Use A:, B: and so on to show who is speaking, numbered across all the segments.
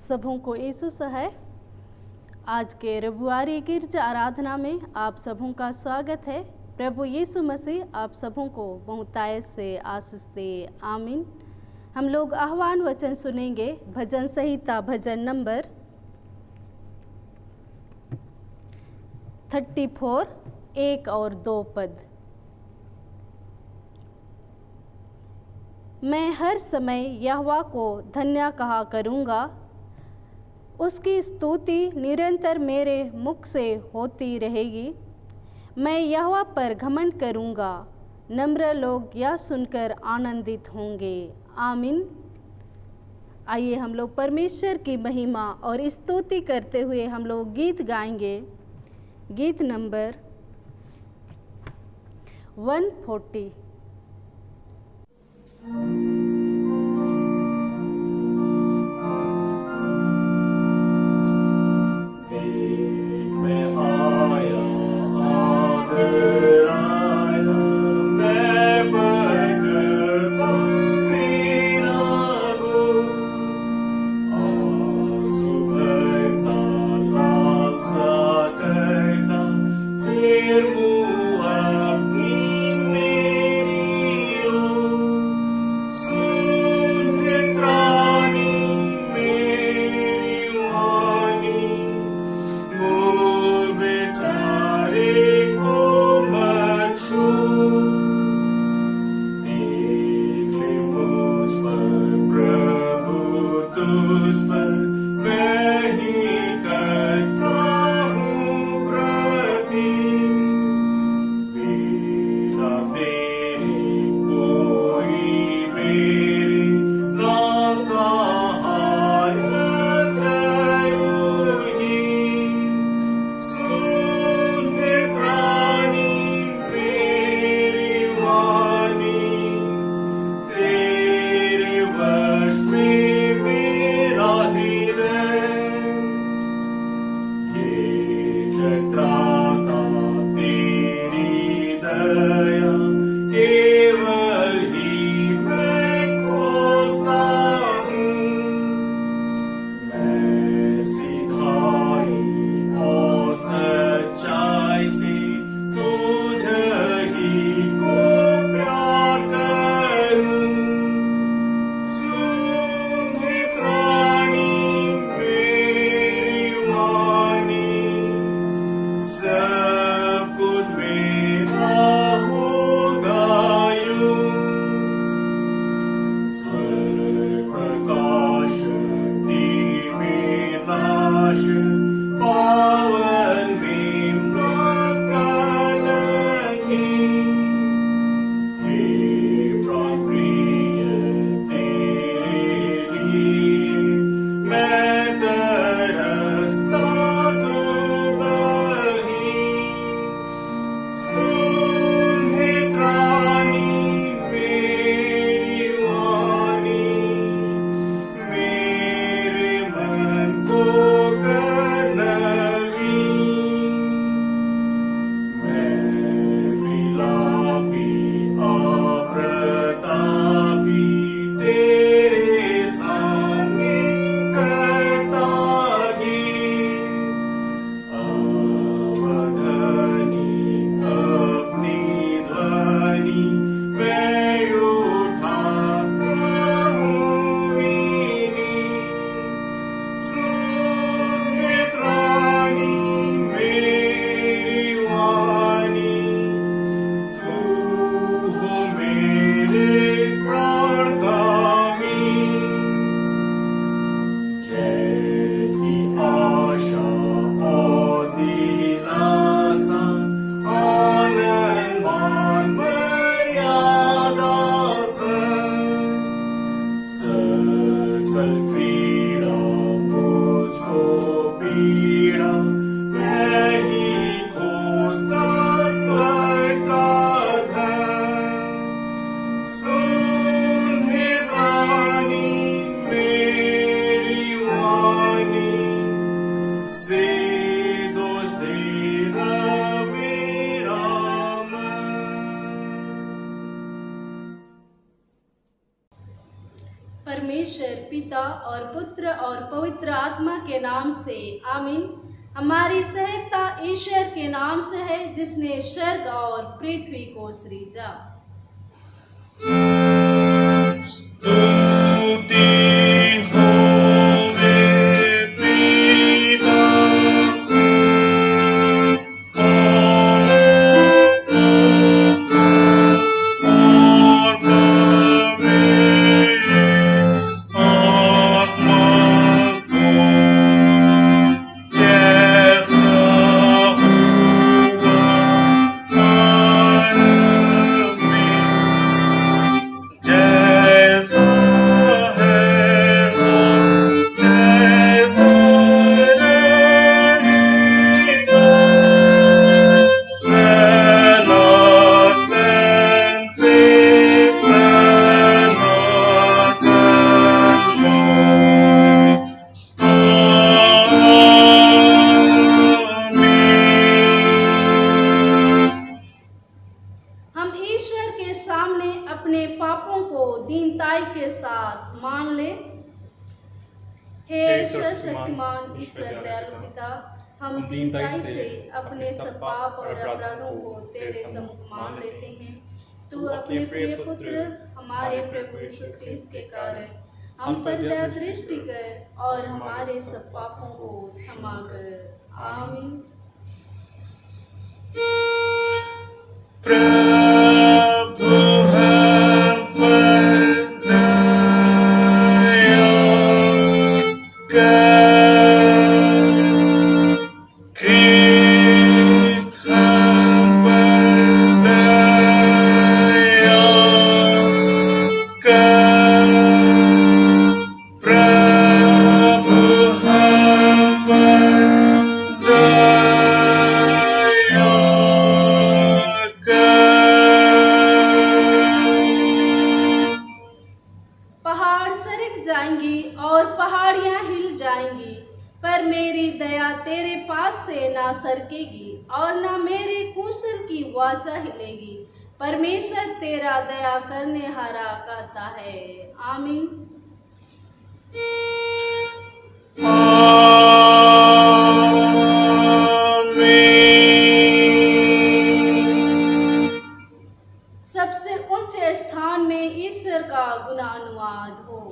A: सबों को यीशु सहाय। आज के रविवारी गिरजा आराधना में आप सबों का स्वागत है। प्रभु यीशु मसीह आप सबों को बहुतायत से आशीष दे, आमीन। हम लोग आह्वान वचन सुनेंगे। भजन संहिता भजन नंबर 34 1 और 2 पद। मैं हर समय यहोवा को धन्य कहा करूँगा, उसकी स्तुति निरंतर मेरे मुख से होती रहेगी। मैं यहोवा पर घमंड करूँगा, नम्र लोग यह सुनकर आनंदित होंगे, आमीन। आइए हम लोग परमेश्वर की महिमा और स्तुति करते हुए हम लोग गीत गाएंगे। गीत नंबर 140। परमेश्वर पिता पुत्र और पवित्र आत्मा के नाम से आमीन। हमारी सहायता ईश्वर के नाम से है जिसने स्वर्ग और पृथ्वी को सृजा। सर्वशक्तिमान ईश्वर दयालु पिता, हम दीनताई से अपने सब पाप और अपराधों को तेरे सम्मुख मान लेते हैं। तू अपने प्रिय पुत्र हमारे प्रभु यीशु ख्रीस्त के कारण हम पर दया दृष्टि कर और हमारे सब पापों को क्षमा कर। आमीन। परमेश्वर तेरा दया करने हारा कहता है। आमीन। सबसे ऊंचे स्थान में ईश्वर का गुणानुवाद हो।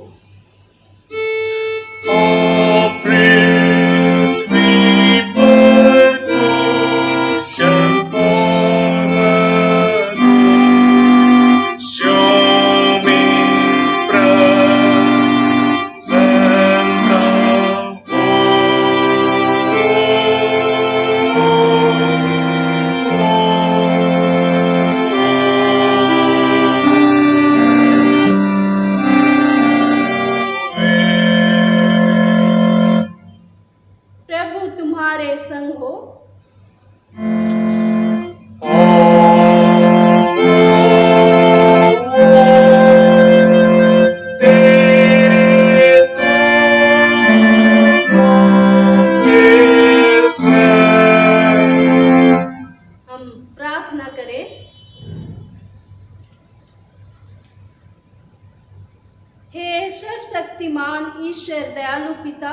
A: सर्वशक्तिमान ईश्वर दयालु पिता,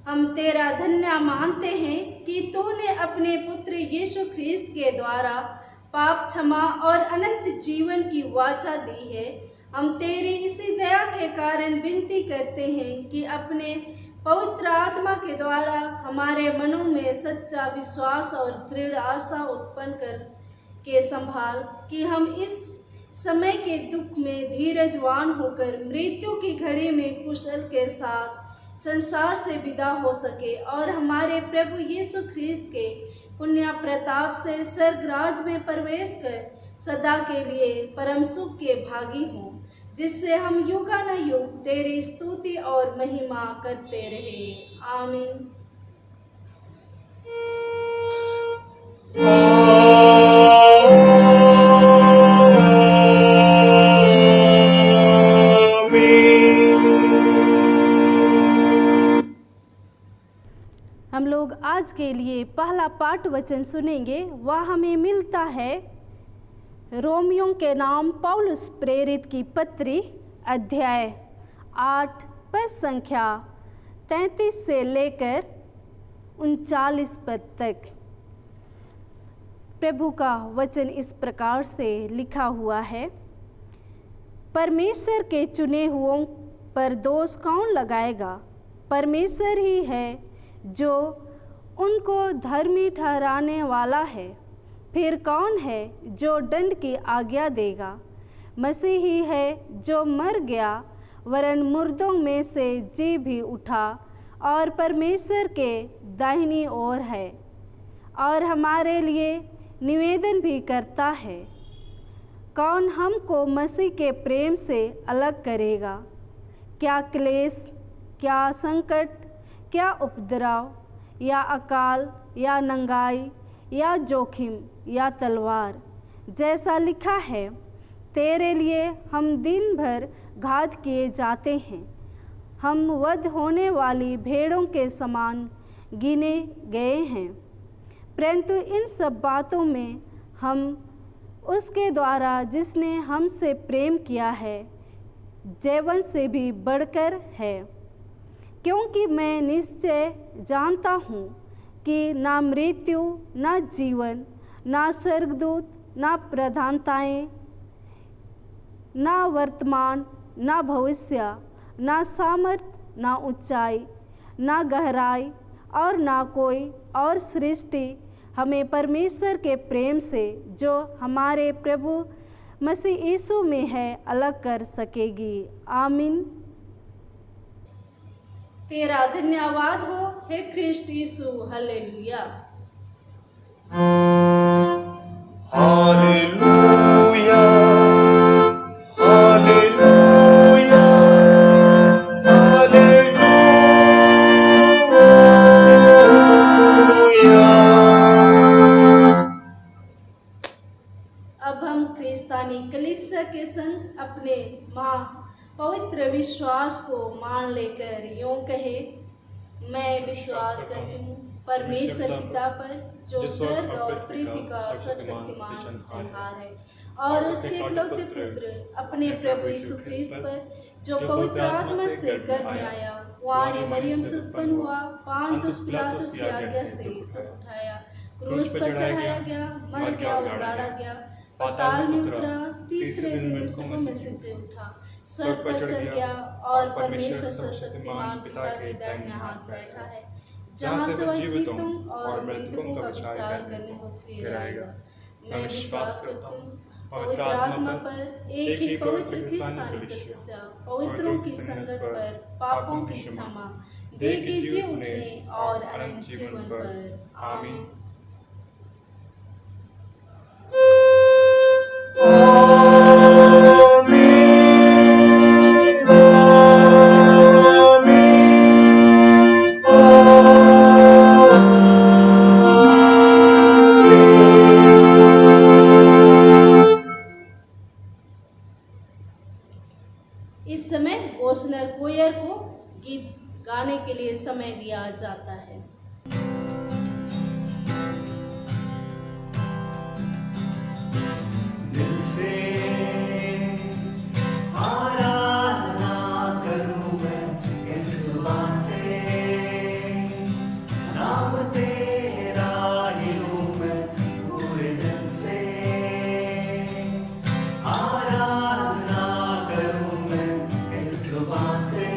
A: हम तेरा धन्य मानते हैं कि तूने अपने पुत्र यीशु ख्रीस्त के द्वारा पाप क्षमा और अनंत जीवन की वाचा दी है। हम तेरी इसी दया के कारण विनती करते हैं कि अपने पवित्र आत्मा के द्वारा हमारे मनों में सच्चा विश्वास और दृढ़ आशा उत्पन्न कर के संभाल कि हम इस समय के दुख में धीरजवान होकर मृत्यु की घड़ी में कुशल के साथ संसार से विदा हो सके और हमारे प्रभु यीशु ख्रीस्त के पुण्य प्रताप से स्वर्ग राज में प्रवेश कर सदा के लिए परम सुख के भागी हों, जिससे हम युगानुयुग तेरी स्तुति और महिमा करते रहे। आमीन।
B: हम लोग आज के लिए पहला पाठ वचन सुनेंगे। वह हमें मिलता है रोमियों के नाम पौलुस प्रेरित की पत्री अध्याय 8 पद संख्या
A: 33 से लेकर 39 पद तक। प्रभु का वचन इस प्रकार से लिखा हुआ है। परमेश्वर के चुने हुओं पर दोष कौन लगाएगा? परमेश्वर ही है जो उनको धर्मी ठहराने वाला है। फिर कौन है जो दंड की आज्ञा देगा? मसीह ही है जो मर गया, वरन मुर्दों में से जी भी उठा और परमेश्वर के दाहिनी ओर है और हमारे लिए निवेदन भी करता है। कौन हमको मसीह के प्रेम से अलग करेगा? क्या क्लेश, क्या संकट, क्या उपद्रव, या अकाल, या नंगाई, या जोखिम, या तलवार? जैसा लिखा है, तेरे लिए हम दिन भर घात किए जाते हैं, हम वध होने वाली भेड़ों के समान गिने गए हैं। परंतु इन सब बातों में हम उसके द्वारा जिसने हमसे प्रेम किया है जीवन से भी बढ़कर है। क्योंकि मैं निश्चय जानता हूँ कि ना मृत्यु, ना जीवन, ना स्वर्गदूत, ना प्रधानताएं, ना वर्तमान, ना भविष्य, ना सामर्थ, ना ऊंचाई, ना गहराई और ना कोई और सृष्टि हमें परमेश्वर के प्रेम से जो हमारे प्रभु मसीह यीशु में है अलग कर सकेगी। आमीन।
B: तेरा धन्यवाद हो हे ख्रिस्ट यीशु। हालेलुया।
C: Hallelujah, hallelujah, hallelujah.
B: अब हम क्रिस्तानी कलीसिया के संग अपने पवित्र विश्वास को मान लेकर यूं कहे, मैं विश्वास करती हूँ परमेश्वर पिता पर जो स्वर्ग और पृथ्वी का सर्वशक्तिमान सृजनहार है, और उसके इकलौते पुत्र अपने प्रभु यीशु ख्रिस्त पर जो पवित्र आत्मा से गर्भ में आया, कुंवारी मरियम से उत्पन्न हुआ, पांतुस पिलातुस की आज्ञा से उठाया, क्रूस पर चढ़ाया गया, मर गया और गाड़ा गया, पाताल में उतरा, तीसरे दिन मृतकों में से जी उठा, स्वर्ग पर चढ़ गया और परमेश्वर सर्वशक्तिमान पिता के दाहिने हाथ बैठा है, जहाँ से वह जीवों और मृतकों का विचार करने को फिर आएगा। मैं विश्वास करता हूँ पवित्र आत्मा पर, एक ही पवित्र क्रिस्तानी कलीसिया, पवित्रों की संगत पर, पापों की क्षमा, देह के जी उठने और अनंत जीवन पर। आमीन। इस समय गोस्नर कोयर को गीत गाने के लिए समय दिया जाता है।
D: दिल से आराधना करूं मैं इस जुबान से, नाम तेरा ही लूं मैं पूरे दिल से। आराधना करूं मैं इस जुबान से,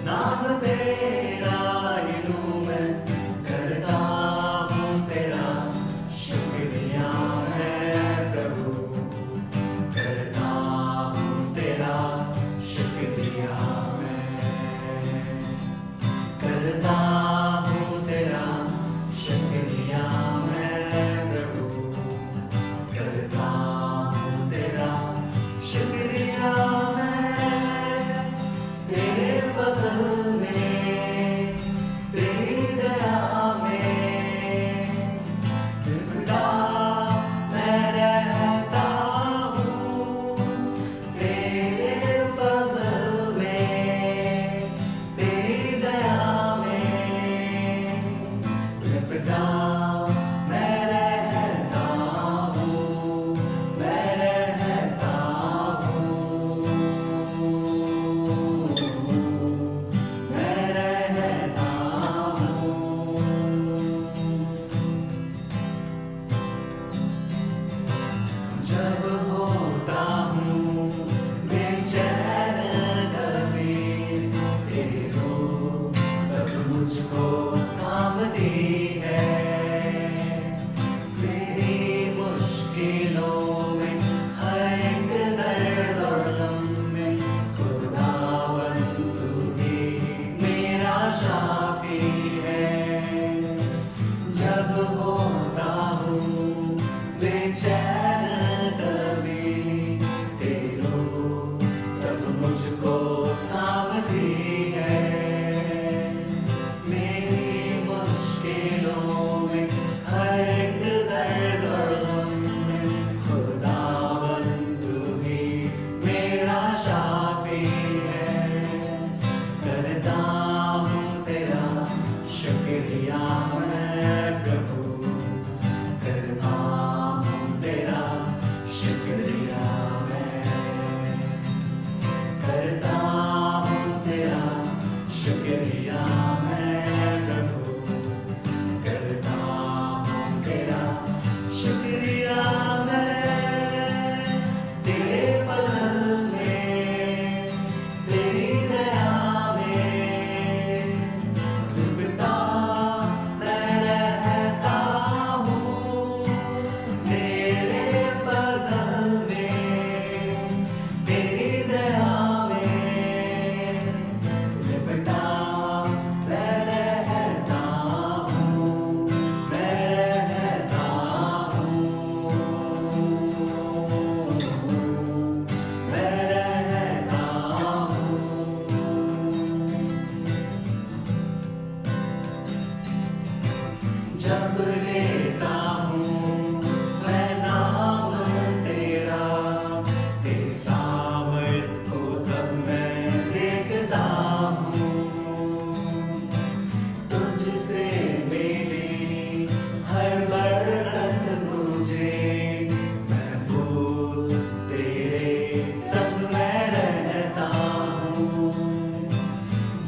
D: नाम तेरा ही लूं मैं, करता हूँ तेरा शुक्रिया मैं प्रभु, करता हूँ तेरा शुक्रिया मैं, करता हूँ तेरा शुक्रिया मैं प्रभु, करता हूँ तेरा शुक्रिया मैं। तेरे फजल में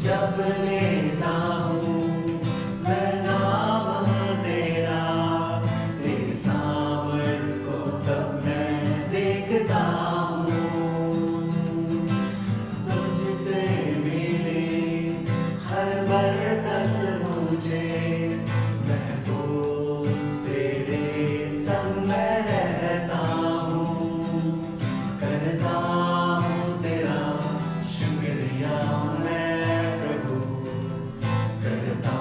D: जब लेता हूँ मैं नाम तेरा, तेरी सावत को तब मैं देखता हूँ। तुझसे मिले हर बरकत मुझे महफूज तेरे संग मैं रहता हूँ। करता हूँ तेरा शुक्रिया मैं प्रभु, करता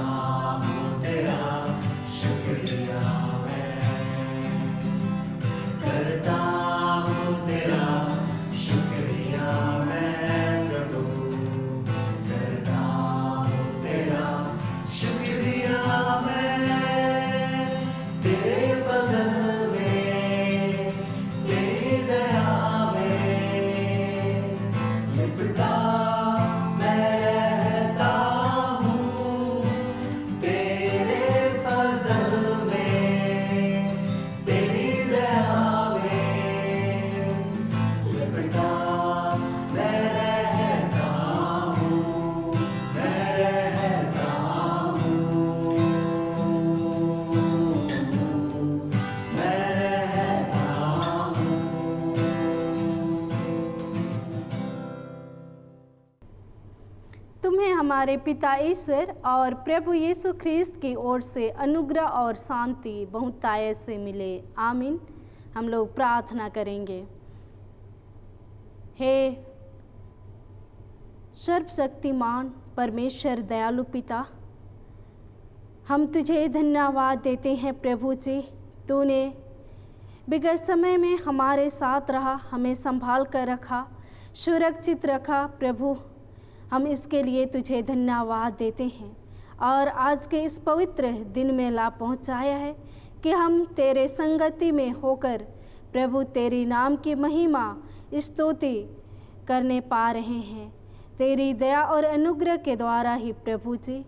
D: हूँ तेरा शुक्रिया मैं, करता हूँ तेरा शुक्रिया मैं प्रभु, करता हूँ तेरा शुक्रिया मैं। तेरे फजल में, तेरी दया में लिपटा मैं रहता हूँ। तेरे फजल में, तेरी दया में लिपटा मैं रहता हूँ, मैं रहता हूँ, मैं रहता हूँ।
A: तुम्हें हमारे पिता ईश्वर और प्रभु यीशु ख्रीस्त की ओर से अनुग्रह और शांति बहुतायत से मिले। आमीन। हम लोग प्रार्थना करेंगे। हे सर्वशक्तिमान परमेश्वर दयालु पिता, हम तुझे धन्यवाद देते हैं प्रभु जी। तूने बिगड़ समय में हमारे साथ रहा, हमें संभाल कर रखा, सुरक्षित रखा प्रभु। हम इसके लिए तुझे धन्यवाद देते हैं और आज के इस पवित्र दिन में ला पहुंचाया है कि हम तेरे संगति में होकर प्रभु तेरी नाम की महिमा स्तुति करने पा रहे हैं, तेरी दया और अनुग्रह के द्वारा ही प्रभु जी।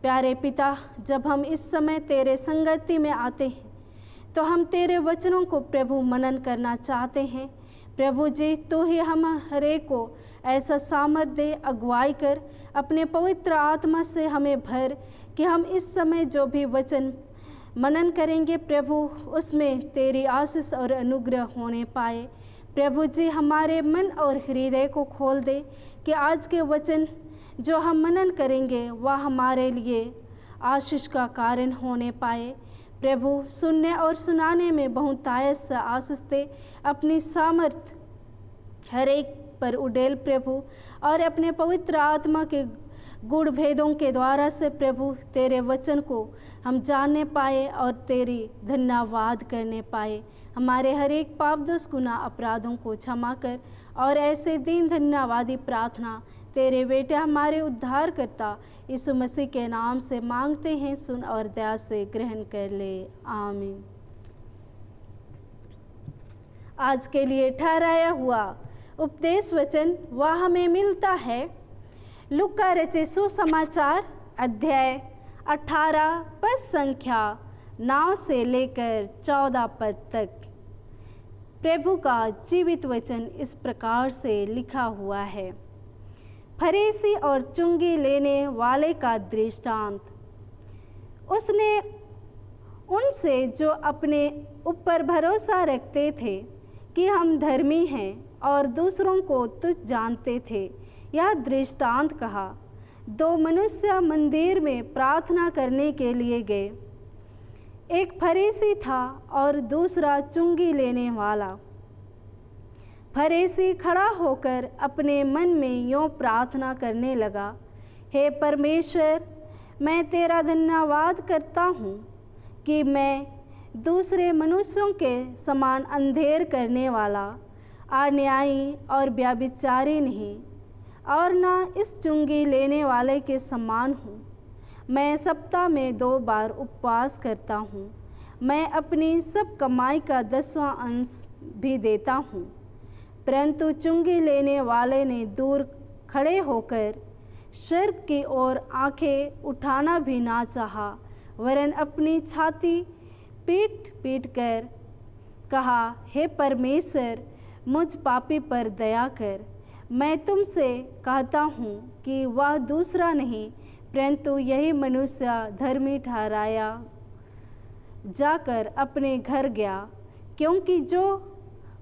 A: प्यारे पिता, जब हम इस समय तेरे संगति में आते हैं तो हम तेरे वचनों को प्रभु मनन करना चाहते हैं। प्रभु जी, तू ही हम हरेक को ऐसा सामर्थ दे, अगुवाई कर, अपने पवित्र आत्मा से हमें भर कि हम इस समय जो भी वचन मनन करेंगे प्रभु, उसमें तेरी आशीष और अनुग्रह होने पाए। प्रभु जी, हमारे मन और हृदय को खोल दे कि आज के वचन जो हम मनन करेंगे वह हमारे लिए आशीष का कारण होने पाए। प्रभु, सुनने और सुनाने में बहुतायत से आशीष दे, अपनी सामर्थ हर एक पर उडेल प्रभु, और अपने पवित्र आत्मा के गुण भेदों के द्वारा से प्रभु तेरे वचन को हम जानने पाए और तेरी धन्यवाद करने पाए। हमारे हर एक पाप दोष गुनाह अपराधों को क्षमा कर, और ऐसे दीन धन्यवादी प्रार्थना तेरे बेटे हमारे उद्धार करता यीशु मसीह के नाम से मांगते हैं। सुन और दया से ग्रहण कर ले। आमीन। आज के लिए ठहराया हुआ उपदेश वचन वह हमें मिलता है लूका रचित सुसमाचार अध्याय 18 पद संख्या 9 से लेकर 14 पद तक। प्रभु का जीवित वचन इस प्रकार से लिखा हुआ है। फरीसी और चुंगी लेने वाले का दृष्टांत। उसने उनसे जो अपने ऊपर भरोसा रखते थे कि हम धर्मी हैं और दूसरों को तुच्छ जानते थे, यह दृष्टांत कहा। 2 मनुष्य मंदिर में प्रार्थना करने के लिए गए। एक फरीसी था और दूसरा चुंगी लेने वाला। फरीसी खड़ा होकर अपने मन में यूँ प्रार्थना करने लगा, हे परमेश्वर, मैं तेरा धन्यवाद करता हूँ कि मैं दूसरे मनुष्यों के समान अंधेर करने वाला, अन्यायी और व्यभिचारी नहीं, और न इस चुंगी लेने वाले के समान हूँ। मैं सप्ताह में 2 बार उपवास करता हूँ। मैं अपनी सब कमाई का 10वां अंश भी देता हूँ। परंतु चुंगी लेने वाले ने दूर खड़े होकर स्वर्ग की ओर आंखें उठाना भी ना चाहा, वरन अपनी छाती पीट पीट कर कहा, हे परमेश्वर, मुझ पापी पर दया कर। मैं तुमसे कहता हूँ कि वह दूसरा नहीं परंतु यही मनुष्य धर्मी ठहराया जाकर अपने घर गया, क्योंकि जो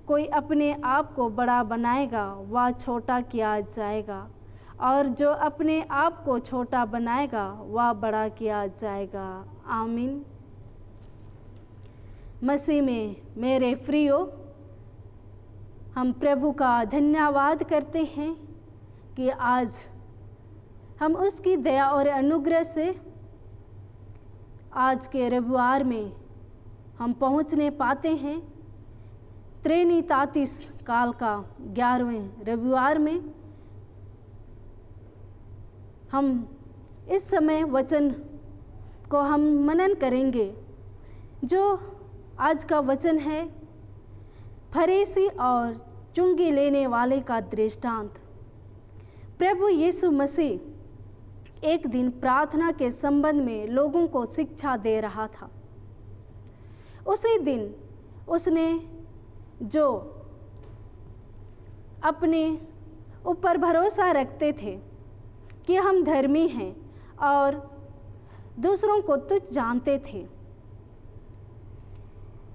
A: कोई अपने आप को बड़ा बनाएगा वह छोटा किया जाएगा, और जो अपने आप को छोटा बनाएगा वह बड़ा किया जाएगा। आमीन। मसीह में मेरे प्रियो, हम प्रभु का धन्यवाद करते हैं कि आज हम उसकी दया और अनुग्रह से आज के रविवार में हम पहुंचने पाते हैं। त्रिनितातीस काल का 11वें रविवार में हम इस समय वचन को हम मनन करेंगे। जो आज का वचन है फरीसी और चुंगी लेने वाले का दृष्टांत। प्रभु यीशु मसीह एक दिन प्रार्थना के संबंध में लोगों को शिक्षा दे रहा था। उसी दिन उसने जो अपने ऊपर भरोसा रखते थे कि हम धर्मी हैं और दूसरों को तुच्छ जानते थे,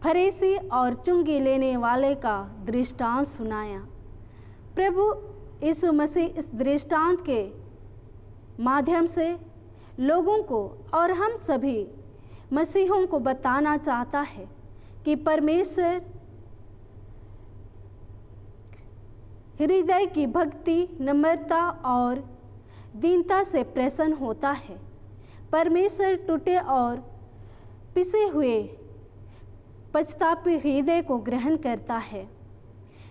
A: फरीसी और चुंगी लेने वाले का दृष्टांत सुनाया। प्रभु यीशु मसीह इस दृष्टांत के माध्यम से लोगों को और हम सभी मसीहों को बताना चाहता है कि परमेश्वर हृदय की भक्ति, नम्रता और दीनता से प्रसन्न होता है। परमेश्वर टूटे और पिसे हुए पश्चातापी हृदय को ग्रहण करता है,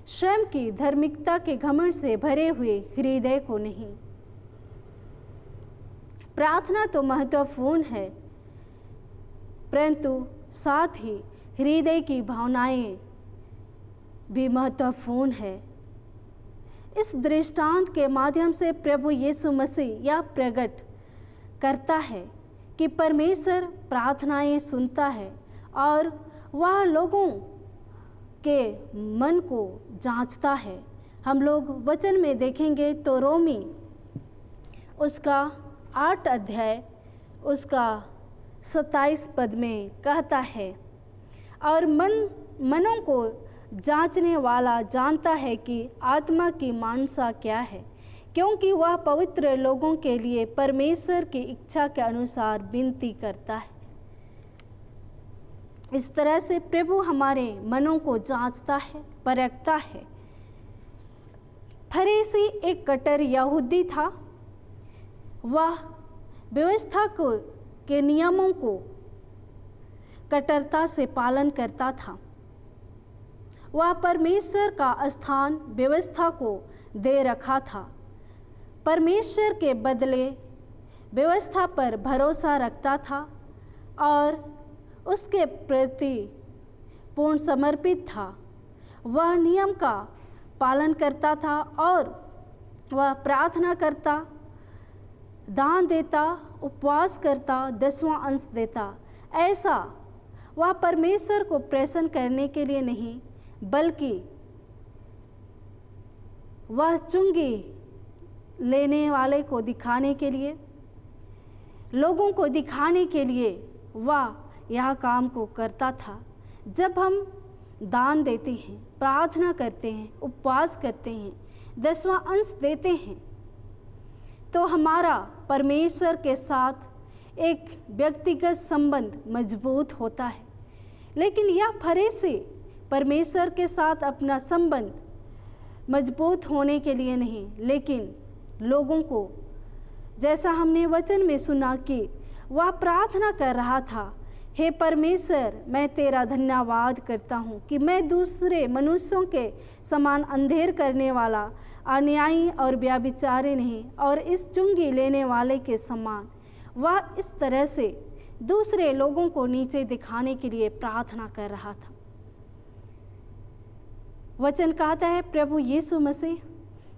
A: स्वयं की धार्मिकता के घमंड से भरे हुए हृदय को नहीं। प्रार्थना तो महत्वपूर्ण है, परंतु साथ ही हृदय की भावनाएं भी महत्वपूर्ण है। इस दृष्टांत के माध्यम से प्रभु यीशु मसीह यह प्रकट करता है कि परमेश्वर प्रार्थनाएं सुनता है और वह लोगों के मन को जांचता है। हम लोग वचन में देखेंगे तो रोमी उसका 8 अध्याय उसका 27 पद में कहता है, और मनों को जांचने वाला जानता है कि आत्मा की मानसा क्या है, क्योंकि वह पवित्र लोगों के लिए परमेश्वर की इच्छा के अनुसार विनती करता है। इस तरह से प्रभु हमारे मनों को जांचता है, परखता है। फरीसी एक कट्टर यहूदी था। वह व्यवस्था के नियमों को कट्टरता से पालन करता था। वह परमेश्वर का स्थान व्यवस्था को दे रखा था। परमेश्वर के बदले व्यवस्था पर भरोसा रखता था और उसके प्रति पूर्ण समर्पित था। वह नियम का पालन करता था और वह प्रार्थना करता, दान देता, उपवास करता, 10वां अंश देता। ऐसा वह परमेश्वर को प्रसन्न करने के लिए नहीं, बल्कि वह चुंगी लेने वाले को दिखाने के लिए, लोगों को दिखाने के लिए वह यह काम को करता था। जब हम दान देते हैं, प्रार्थना करते हैं, उपवास करते हैं, 10वां अंश देते हैं, तो हमारा परमेश्वर के साथ एक व्यक्तिगत संबंध मजबूत होता है। लेकिन यह फरीसी परमेश्वर के साथ अपना संबंध मजबूत होने के लिए नहीं, लेकिन लोगों को, जैसा हमने वचन में सुना कि वह प्रार्थना कर रहा था, हे परमेश्वर, मैं तेरा धन्यवाद करता हूँ कि मैं दूसरे मनुष्यों के समान अंधेर करने वाला, अन्यायी और व्यभिचारी नहीं, और इस चुंगी लेने वाले के समान। वह इस तरह से दूसरे लोगों को नीचे दिखाने के लिए प्रार्थना कर रहा था। वचन कहता है प्रभु यीशु मसीह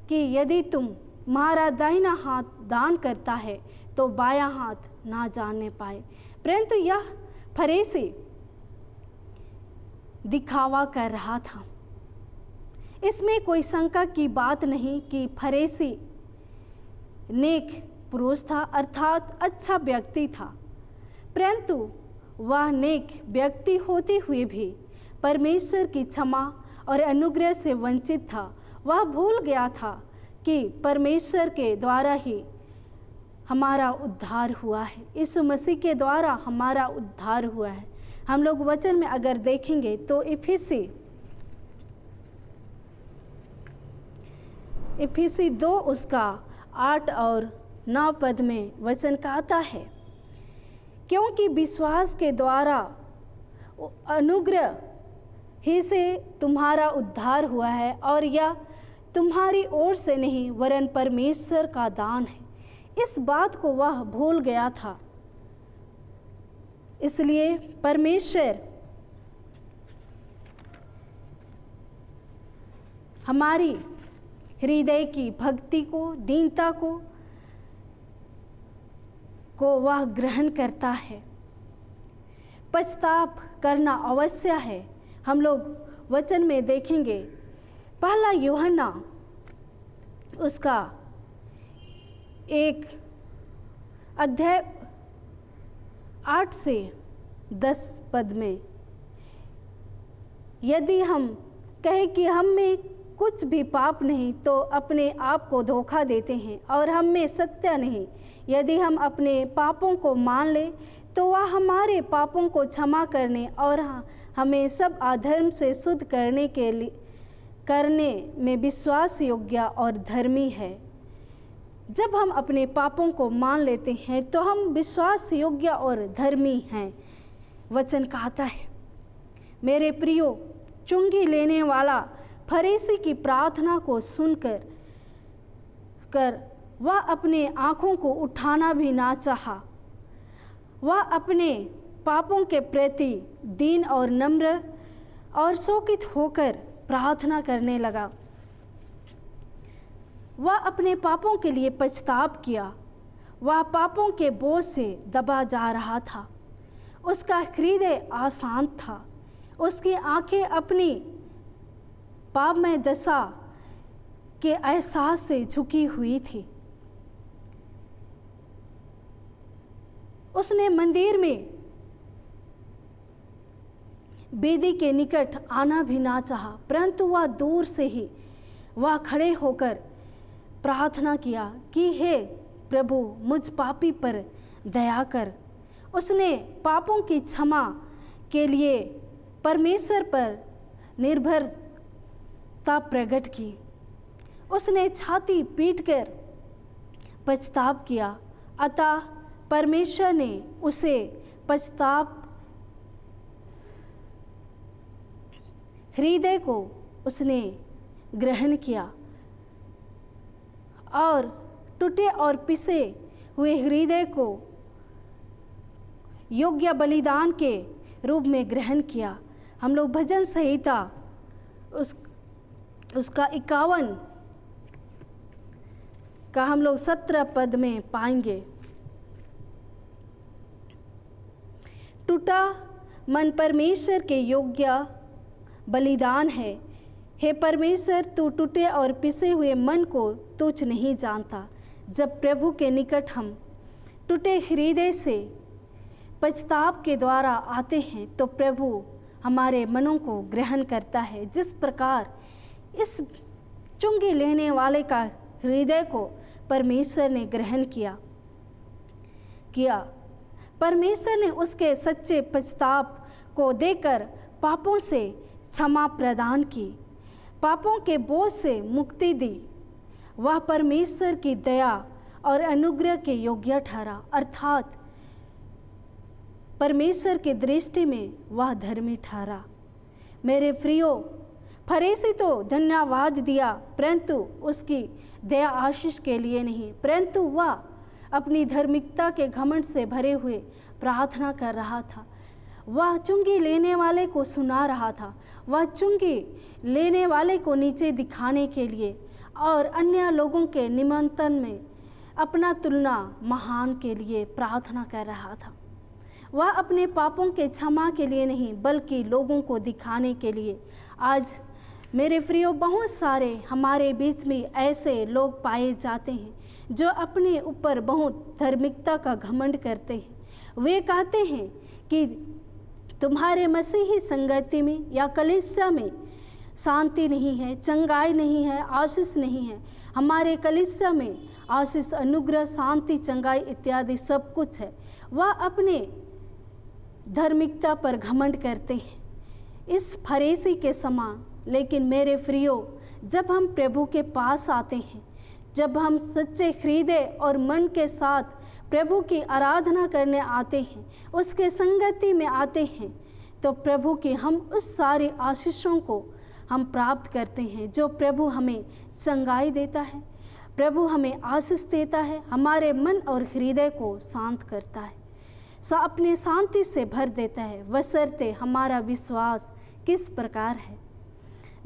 A: कि यदि तुम्हारा दाहिना हाथ दान करता है तो बायां हाथ ना जानने पाए। परंतु यह फरीसी दिखावा कर रहा था। इसमें कोई शंका की बात नहीं कि फरीसी नेक पुरुष था, अर्थात अच्छा व्यक्ति था, परंतु वह नेक व्यक्ति होते हुए भी परमेश्वर की क्षमा और अनुग्रह से वंचित था। वह भूल गया था कि परमेश्वर के द्वारा ही हमारा उद्धार हुआ है, यीशु मसीह के द्वारा हमारा उद्धार हुआ है। हम लोग वचन में अगर देखेंगे तो इफिसी 2 उसका 8 और 9 पद में वचन कहता है, क्योंकि विश्वास के द्वारा अनुग्रह ही से तुम्हारा उद्धार हुआ है, और यह तुम्हारी ओर से नहीं वरन परमेश्वर का दान है। इस बात को वह भूल गया था, इसलिए परमेश्वर हमारी हृदय की भक्ति को, दीनता को वह ग्रहण करता है। पछताप करना अवश्य है। हम लोग वचन में देखेंगे, पहला यूहन्ना उसका 1 अध्याय 8 से 10 पद में, यदि हम कहें कि हम में कुछ भी पाप नहीं तो अपने आप को धोखा देते हैं और हम में सत्य नहीं। यदि हम अपने पापों को मान लें तो वह हमारे पापों को क्षमा करने और हमें सब अधर्म से शुद्ध करने में विश्वास योग्य और धर्मी है। जब हम अपने पापों को मान लेते हैं तो हम विश्वास योग्य और धर्मी हैं। वचन कहता है, मेरे प्रियो, चुंगी लेने वाला फरीसी की प्रार्थना को सुनकर वह अपने आँखों को उठाना भी ना चाहा। वह अपने पापों के प्रति दीन और नम्र और शोकित होकर प्रार्थना करने लगा। वह अपने पापों के लिए पछताप किया। वह पापों के बोझ से दबा जा रहा था। उसका हृदय अशांत था। उसकी आंखें अपनी पापमय दशा के एहसास से झुकी हुई थी। उसने मंदिर में वेदी के निकट आना भी ना चाहा, परंतु वह दूर से ही वह खड़े होकर प्रार्थना किया कि हे प्रभु, मुझ पापी पर दया कर। उसने पापों की क्षमा के लिए परमेश्वर पर निर्भरता प्रकट की। उसने छाती पीटकर पछताप किया, अतः परमेश्वर ने उसे पछताप हृदय को उसने ग्रहण किया और टूटे और पिसे हुए हृदय को योग्य बलिदान के रूप में ग्रहण किया। हम लोग भजन संहिता उसका 51 का हम लोग 17 पद में पाएंगे, टूटा मन परमेश्वर के योग्य बलिदान है। हे परमेश्वर, तू टूटे और पिसे हुए मन को तुच्छ नहीं जानता। जब प्रभु के निकट हम टूटे हृदय से पछताप के द्वारा आते हैं तो प्रभु हमारे मनों को ग्रहण करता है। जिस प्रकार इस चुंगी लेने वाले का हृदय को परमेश्वर ने ग्रहण किया। परमेश्वर ने उसके सच्चे पछताप को देकर पापों से क्षमा प्रदान की, पापों के बोझ से मुक्ति दी। वह परमेश्वर की दया और अनुग्रह के योग्य ठहरा, अर्थात परमेश्वर की दृष्टि में वह धर्मी ठहरा। मेरे प्रियो, फरीसी तो धन्यवाद दिया, परंतु उसकी दया आशीष के लिए नहीं, परंतु वह अपनी धार्मिकता के घमंड से भरे हुए प्रार्थना कर रहा था। वह चुंगी लेने वाले को सुना रहा था। वह चुंगी लेने वाले को नीचे दिखाने के लिए और अन्य लोगों के निमंत्रण में अपना तुलना महान के लिए प्रार्थना कर रहा था। वह अपने पापों के क्षमा के लिए नहीं, बल्कि लोगों को दिखाने के लिए। आज मेरे प्रियो, बहुत सारे हमारे बीच में ऐसे लोग पाए जाते हैं जो अपने ऊपर बहुत धार्मिकता का घमंड करते हैं। वे कहते हैं कि तुम्हारे मसीही संगति में या कलीसिया में शांति नहीं है, चंगाई नहीं है, आशीष नहीं है। हमारे कलीसिया में आशीष, अनुग्रह, शांति, चंगाई इत्यादि सब कुछ है। वह अपने धार्मिकता पर घमंड करते हैं इस फरीसी के समान। लेकिन मेरे प्रियो, जब हम प्रभु के पास आते हैं, जब हम सच्चे हृदय और मन के साथ प्रभु की आराधना करने आते हैं, उसके संगति में आते हैं, तो प्रभु की हम उस सारी आशीषों को हम प्राप्त करते हैं जो प्रभु हमें चंगाई देता है, प्रभु हमें आशीष देता है, हमारे मन और हृदय को शांत करता है, अपने शांति से भर देता है, बशर्ते हमारा विश्वास किस प्रकार है।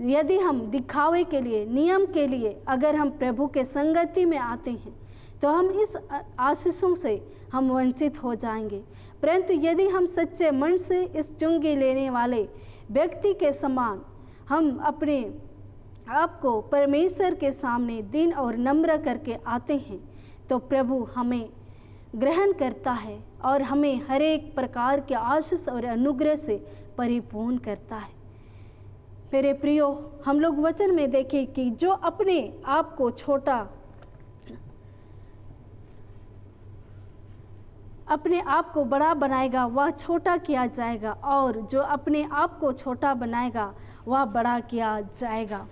A: यदि हम दिखावे के लिए, नियम के लिए अगर हम प्रभु के संगति में आते हैं तो हम इस आशीषों से हम वंचित हो जाएंगे। परंतु यदि हम सच्चे मन से इस चुंगी लेने वाले व्यक्ति के समान हम अपने आप को परमेश्वर के सामने दीन और नम्र करके आते हैं, तो प्रभु हमें ग्रहण करता है और हमें हर एक प्रकार के आशीष और अनुग्रह से परिपूर्ण करता है। मेरे प्रियो, हम लोग वचन में देखें कि जो अपने आप को छोटा, अपने आप को बड़ा बनाएगा वह छोटा किया जाएगा, और जो अपने आप को छोटा बनाएगा वह बड़ा किया जाएगा।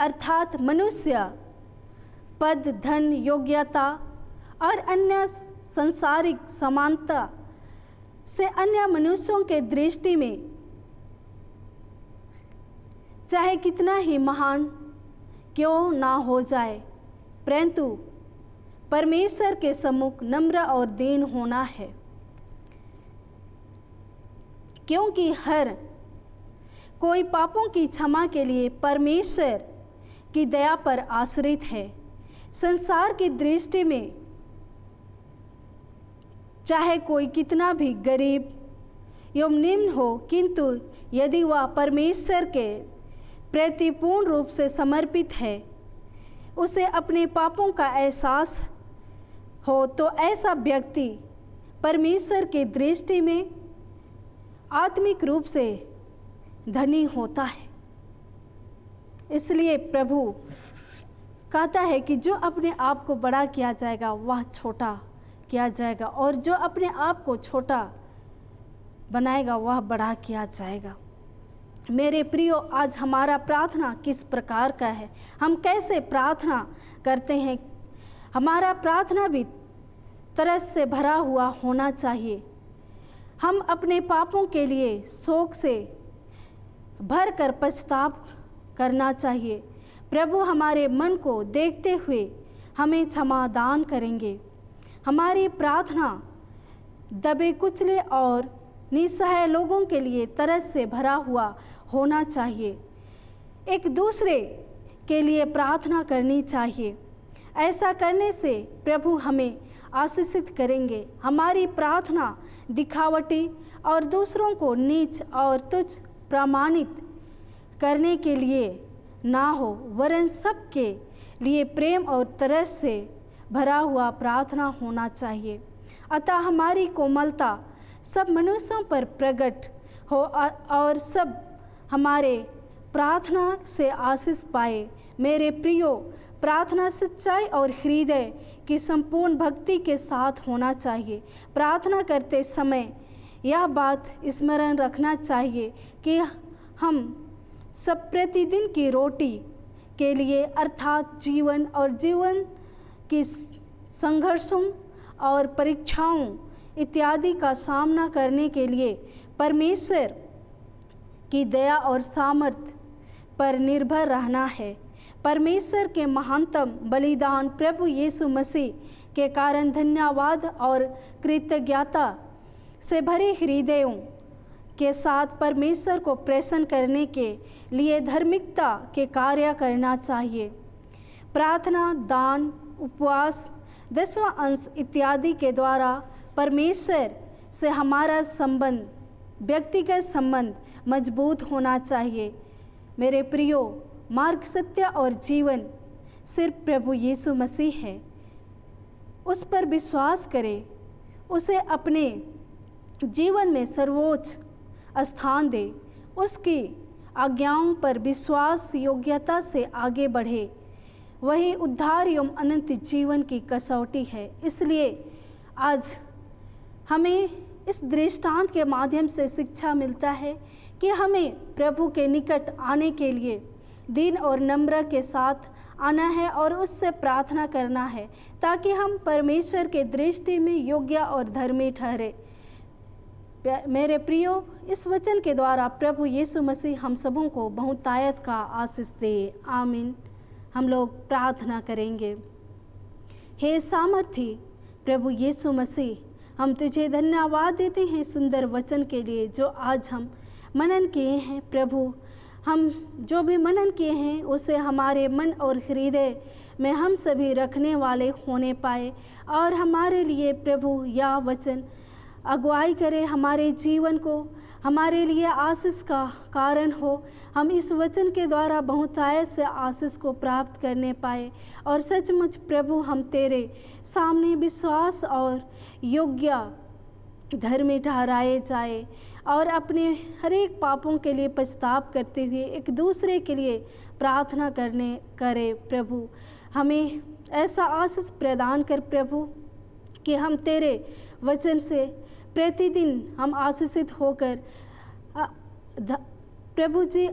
A: अर्थात मनुष्य पद, धन, योग्यता और अन्य सांसारिक समानता से अन्य मनुष्यों के दृष्टि में चाहे कितना ही महान क्यों ना हो जाए, परंतु परमेश्वर के सम्मुख नम्र और दीन होना है, क्योंकि हर कोई पापों की क्षमा के लिए परमेश्वर की दया पर आश्रित है। संसार की दृष्टि में चाहे कोई कितना भी गरीब एवं निम्न हो, किंतु यदि वह परमेश्वर के प्रति पूर्ण रूप से समर्पित है, उसे अपने पापों का एहसास हो, तो ऐसा व्यक्ति परमेश्वर की दृष्टि में आत्मिक रूप से धनी होता है। इसलिए प्रभु कहता है कि जो अपने आप को बड़ा किया जाएगा वह छोटा किया जाएगा, और जो अपने आप को छोटा बनाएगा वह बड़ा किया जाएगा। मेरे प्रियो, आज हमारा प्रार्थना किस प्रकार का है, हम कैसे प्रार्थना करते हैं। हमारा प्रार्थना भी तरस से भरा हुआ होना चाहिए। हम अपने पापों के लिए शोक से भर कर पछतावा करना चाहिए। प्रभु हमारे मन को देखते हुए हमें क्षमा दान करेंगे। हमारी प्रार्थना दबे कुचले और निसहाय लोगों के लिए तरस से भरा हुआ होना चाहिए। एक दूसरे के लिए प्रार्थना करनी चाहिए। ऐसा करने से प्रभु हमें आशीषित करेंगे। हमारी प्रार्थना दिखावटी और दूसरों को नीच और तुच्छ प्रमाणित करने के लिए ना हो, वरन सबके लिए प्रेम और तरस से भरा हुआ प्रार्थना होना चाहिए। अतः हमारी कोमलता सब मनुष्यों पर प्रकट हो और सब हमारे प्रार्थना से आशीष पाए। मेरे प्रियो, प्रार्थना सच्चाई और हृदय की संपूर्ण भक्ति के साथ होना चाहिए। प्रार्थना करते समय यह बात स्मरण रखना चाहिए कि हम सब प्रतिदिन की रोटी के लिए अर्थात जीवन और जीवन की संघर्षों और परीक्षाओं इत्यादि का सामना करने के लिए परमेश्वर की दया और सामर्थ्य पर निर्भर रहना है। परमेश्वर के महानतम बलिदान प्रभु यीशु मसीह के कारण धन्यवाद और कृतज्ञता से भरे हृदयों के साथ परमेश्वर को प्रसन्न करने के लिए धार्मिकता के कार्य करना चाहिए। प्रार्थना, दान, उपवास, 10वां अंश इत्यादि के द्वारा परमेश्वर से हमारा संबंध, व्यक्तिगत संबंध मजबूत होना चाहिए। मेरे प्रियो, मार्ग, सत्य और जीवन सिर्फ प्रभु यीशु मसीह है। उस पर विश्वास करें, उसे अपने जीवन में सर्वोच्च स्थान दे, उसकी आज्ञाओं पर विश्वास योग्यता से आगे बढ़े। वही उद्धार एवं अनंत जीवन की कसौटी है। इसलिए आज हमें इस दृष्टांत के माध्यम से शिक्षा मिलता है कि हमें प्रभु के निकट आने के लिए दीन और नम्र के साथ आना है और उससे प्रार्थना करना है, ताकि हम परमेश्वर के दृष्टि में योग्य और धर्मी ठहरे। मेरे प्रियो, इस वचन के द्वारा प्रभु यीशु मसीह हम सबों को बहुतायत का आशीष दे। आमीन। हम लोग प्रार्थना करेंगे। हे सामर्थी प्रभु यीशु मसीह, हम तुझे धन्यवाद देते हैं सुंदर वचन के लिए जो आज हम मनन किए हैं। प्रभु, हम जो भी मनन किए हैं उसे हमारे मन और हृदय में हम सभी रखने वाले होने पाए, और हमारे लिए प्रभु यह वचन अगुवाई करे, हमारे जीवन को हमारे लिए आशीष का कारण हो। हम इस वचन के द्वारा बहुतायत से आशीष को प्राप्त करने पाए, और सचमुच प्रभु हम तेरे सामने विश्वास और योग्य धर्मी ठहराए जाए, और अपने हर एक पापों के लिए पछताव करते हुए एक दूसरे के लिए प्रार्थना करे। प्रभु, हमें ऐसा आशीष प्रदान कर प्रभु कि हम तेरे वचन से प्रतिदिन हम आशीषित होकर प्रभु जी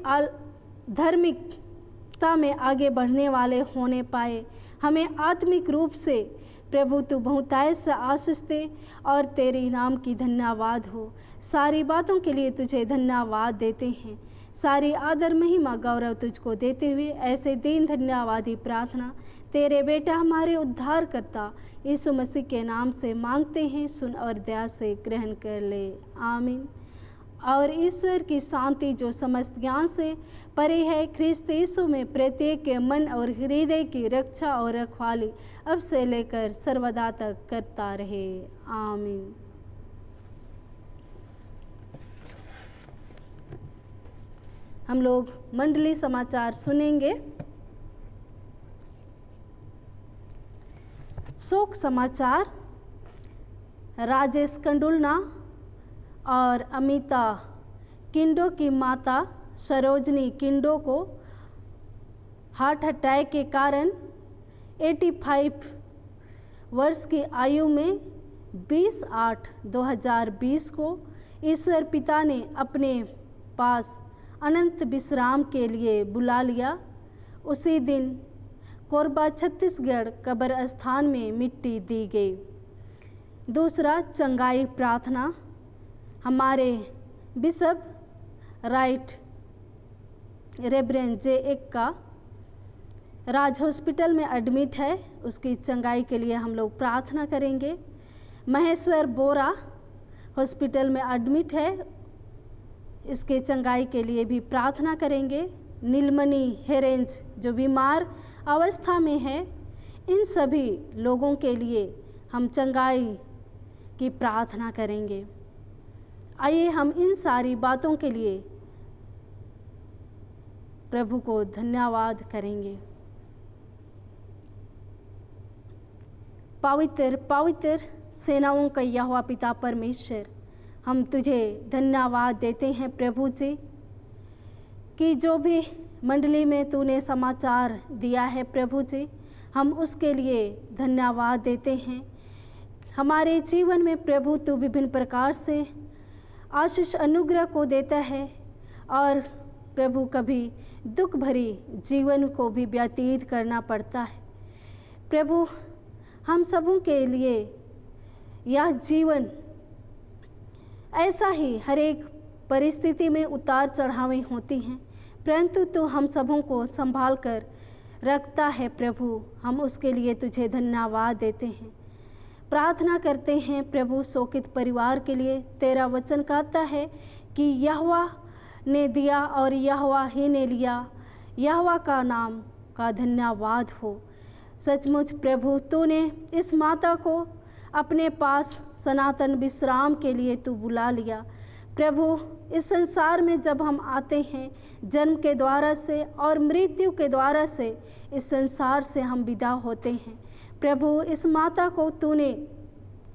A: धार्मिकता में आगे बढ़ने वाले होने पाए। हमें आत्मिक रूप से प्रभु तू बहुतायत से आशीष दे, और तेरे नाम की धन्यवाद हो। सारी बातों के लिए तुझे धन्यवाद देते हैं। सारी आदर, महिमा, गौरव तुझको देते हुए ऐसे दीन धन्यवादी प्रार्थना तेरे बेटा हमारे उद्धारकर्ता यीशु मसीह के नाम से मांगते हैं। सुन और दया से ग्रहण कर ले। आमीन। और ईश्वर की शांति जो समस्त ज्ञान से परे है, ख्रिस्त यीशु में प्रत्येक के मन और हृदय की रक्षा और रखवाली अब से लेकर सर्वदा तक करता रहे। आमीन। हम लोग मंडली समाचार सुनेंगे। शोक समाचार। राजेश कंडुलना और अमिता किंडो की माता सरोजनी किंडो को हार्ट अटैक के कारण 85 वर्ष की आयु में 20/8/2020 को ईश्वर पिता ने अपने पास अनंत विश्राम के लिए बुला लिया। उसी दिन कोरबा छत्तीसगढ़ कब्र स्थान में मिट्टी दी गई। दूसरा, चंगाई प्रार्थना। हमारे बिशप राइट रेवरेंड J1 का राज हॉस्पिटल में एडमिट है, उसकी चंगाई के लिए हम लोग प्रार्थना करेंगे। महेश्वर बोरा हॉस्पिटल में एडमिट है, इसके चंगाई के लिए भी प्रार्थना करेंगे। नीलमणि हेरेंज जो बीमार अवस्था में है, इन सभी लोगों के लिए हम चंगाई की प्रार्थना करेंगे। आइए हम इन सारी बातों के लिए प्रभु को धन्यवाद करेंगे। पवित्र पवित्र सेनाओं का यहोवा पिता परमेश्वर, हम तुझे धन्यवाद देते हैं प्रभु जी कि जो भी मंडली में तूने समाचार दिया है प्रभु जी, हम उसके लिए धन्यवाद देते हैं। हमारे जीवन में प्रभु तू विभिन्न प्रकार से आशीष अनुग्रह को देता है, और प्रभु कभी दुख भरी जीवन को भी व्यतीत करना पड़ता है। प्रभु, हम सबों के लिए यह जीवन ऐसा ही हर एक परिस्थिति में उतार चढ़ावें होती हैं, परंतु तो हम सबों को संभाल कर रखता है प्रभु। हम उसके लिए तुझे धन्यवाद देते हैं। प्रार्थना करते हैं प्रभु शोकित परिवार के लिए। तेरा वचन कहता है कि यहोवा ने दिया और यहोवा ही ने लिया, यहोवा का नाम का धन्यवाद हो। सचमुच प्रभु तूने इस माता को अपने पास सनातन विश्राम के लिए तू बुला लिया। प्रभु इस संसार में जब हम आते हैं जन्म के द्वारा से और मृत्यु के द्वारा से इस संसार से हम विदा होते हैं। प्रभु इस माता को तूने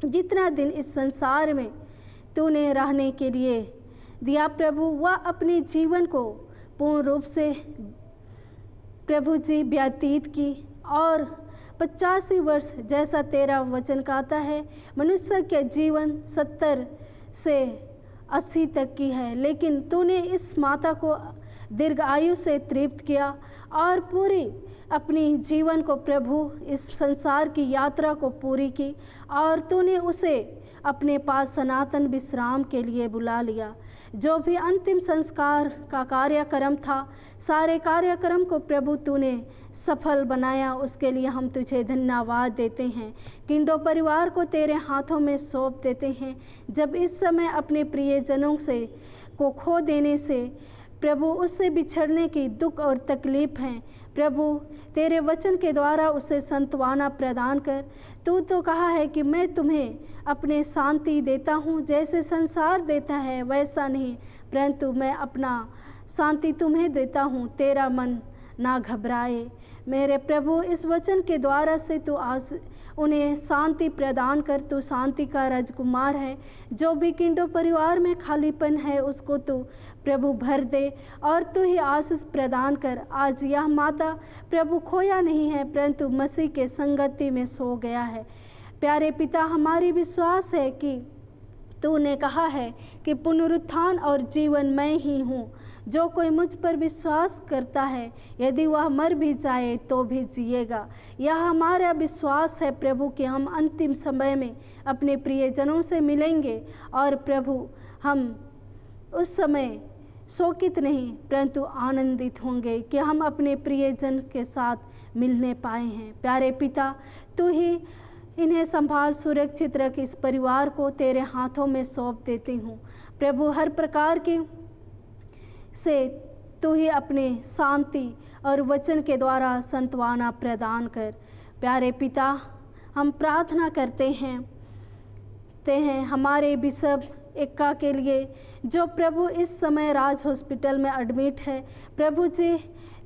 A: जितना दिन इस संसार में तूने रहने के लिए दिया प्रभु, वह अपने जीवन को पूर्ण रूप से प्रभु जी व्यतीत की और 85 वर्ष जैसा तेरा वचन कहता है मनुष्य के जीवन 70 से 80 तक की है, लेकिन तूने इस माता को दीर्घ आयु से तृप्त किया और पूरी अपनी जीवन को प्रभु इस संसार की यात्रा को पूरी की और तूने उसे अपने पास सनातन विश्राम के लिए बुला लिया। जो भी अंतिम संस्कार का कार्यक्रम था, सारे कार्यक्रम को प्रभु तूने सफल बनाया, उसके लिए हम तुझे धन्यवाद देते हैं। किंडो परिवार को तेरे हाथों में सौंप देते हैं। जब इस समय अपने प्रियजनों से को खो देने से प्रभु उससे बिछड़ने की दुख और तकलीफ हैं, प्रभु तेरे वचन के द्वारा उसे सांत्वना प्रदान कर। तू तो कहा है कि मैं तुम्हें अपने शांति देता हूँ, जैसे संसार देता है वैसा नहीं, परंतु मैं अपना शांति तुम्हें देता हूँ, तेरा मन ना घबराए। मेरे प्रभु इस वचन के द्वारा से तू आज उन्हें शांति प्रदान कर। तू शांति का राजकुमार है। जो भी किंडो परिवार में खालीपन है उसको तू प्रभु भर दे और तू ही आशीष प्रदान कर। आज यह माता प्रभु खोया नहीं है, परंतु मसीह के संगति में सो गया है। प्यारे पिता, हमारी विश्वास है कि तूने कहा है कि पुनरुत्थान और जीवन मैं ही हूँ। जो कोई मुझ पर विश्वास करता है, यदि वह मर भी जाए तो भी जिएगा। यह हमारा विश्वास है प्रभु कि हम अंतिम समय में अपने प्रियजनों से मिलेंगे और प्रभु हम उस समय शोकित नहीं परंतु आनंदित होंगे कि हम अपने प्रियजन के साथ मिलने पाए हैं। प्यारे पिता, तू ही इन्हें संभाल, सुरक्षित रख। इस परिवार को तेरे हाथों में सौंप देती हूँ प्रभु। हर प्रकार की से तू ही अपने शांति और वचन के द्वारा सांत्वना प्रदान कर। प्यारे पिता, हम प्रार्थना करते हैं हमारे बिशप एक्का के लिए, जो प्रभु इस समय राज हॉस्पिटल में एडमिट है। प्रभु जी,